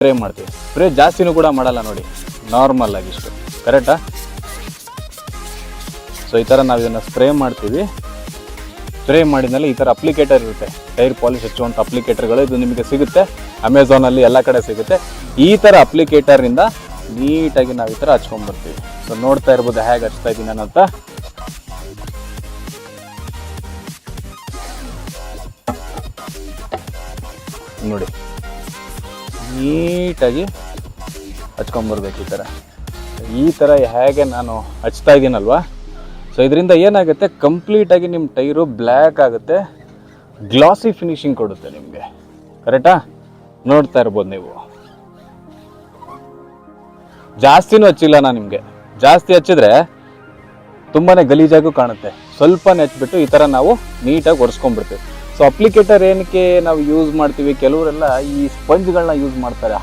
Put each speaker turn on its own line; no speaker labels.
Spray ಮಾಡ್ತೀವಿ. Spray ಜಾಸ್ತಿನೂ ಕೂಡ ಮಾಡಲ್ಲ ನೋಡಿ, ನಾರ್ಮಲ್ ಆಗಿ ಇಷ್ಟು, ಕರೆಕ್ಟಾ? ಸೊ ಈ ಥರ ನಾವು ಇದನ್ನು ಸ್ಪ್ರೇ ಮಾಡ್ತೀವಿ. ಸ್ಪ್ರೇ ಮಾಡಿದ್ಮೇಲೆ ಈ ಥರ ಅಪ್ಲಿಕೇಟರ್ ಇರುತ್ತೆ, ಟೈರ್ ಪಾಲಿಶ್ ಹಚ್ಚುವಂಥ ಅಪ್ಲಿಕೇಟರ್ಗಳು. ಇದು ನಿಮಗೆ ಸಿಗುತ್ತೆ ಅಮೆಝಾನಲ್ಲಿ, ಎಲ್ಲ ಕಡೆ ಸಿಗುತ್ತೆ. ಈ ಥರ ಅಪ್ಲಿಕೇಟರಿಂದ ನೀಟಾಗಿ ನಾವು ಈ ಥರ ಹಚ್ಕೊಂಡ್ಬರ್ತೀವಿ. ಸೊ ನೋಡ್ತಾ ಇರ್ಬೋದು ಹೇಗೆ ಹಚ್ತಾ ಇದ್ದೀನಿ ನಾನು ಅಂತ. ನೋಡಿ ನೀಟಾಗಿ ಹಚ್ಕೊಂಬರ್ಬೇಕು ಈ ಥರ ಹೇಗೆ ನಾನು ಹಚ್ತಾ ಇದ್ದೀನಲ್ವ. ಸೊ ಇದರಿಂದ ಏನಾಗುತ್ತೆ, ಕಂಪ್ಲೀಟಾಗಿ ನಿಮ್ಮ ಟೈರು ಬ್ಲ್ಯಾಕ್ ಆಗುತ್ತೆ, ಗ್ಲಾಸಿ ಫಿನಿಶಿಂಗ್ ಕೊಡುತ್ತೆ ನಿಮಗೆ, ಕರೆಕ್ಟಾ? ನೋಡ್ತಾ ಇರ್ಬೋದು ನೀವು. ಜಾಸ್ತಿನೂ ಹಚ್ಚಿಲ್ಲ ನಾನು ನಿಮಗೆ. ಜಾಸ್ತಿ ಹಚ್ಚಿದ್ರೆ ತುಂಬಾ ಗಲೀಜಾಗೂ ಕಾಣುತ್ತೆ. ಸ್ವಲ್ಪನೇ ಹಚ್ಬಿಟ್ಟು ಈ ಥರ ನಾವು ನೀಟಾಗಿ ಒರೆಸ್ಕೊಂಡ್ಬಿಡ್ತೀವಿ. ಸೊ ಅಪ್ಲಿಕೇಟರ್ ಏನಕ್ಕೆ ನಾವು ಯೂಸ್ ಮಾಡ್ತೀವಿ, ಕೆಲವರೆಲ್ಲ ಈ ಸ್ಪಂಜ್ಗಳನ್ನ ಯೂಸ್ ಮಾಡ್ತಾರೆ.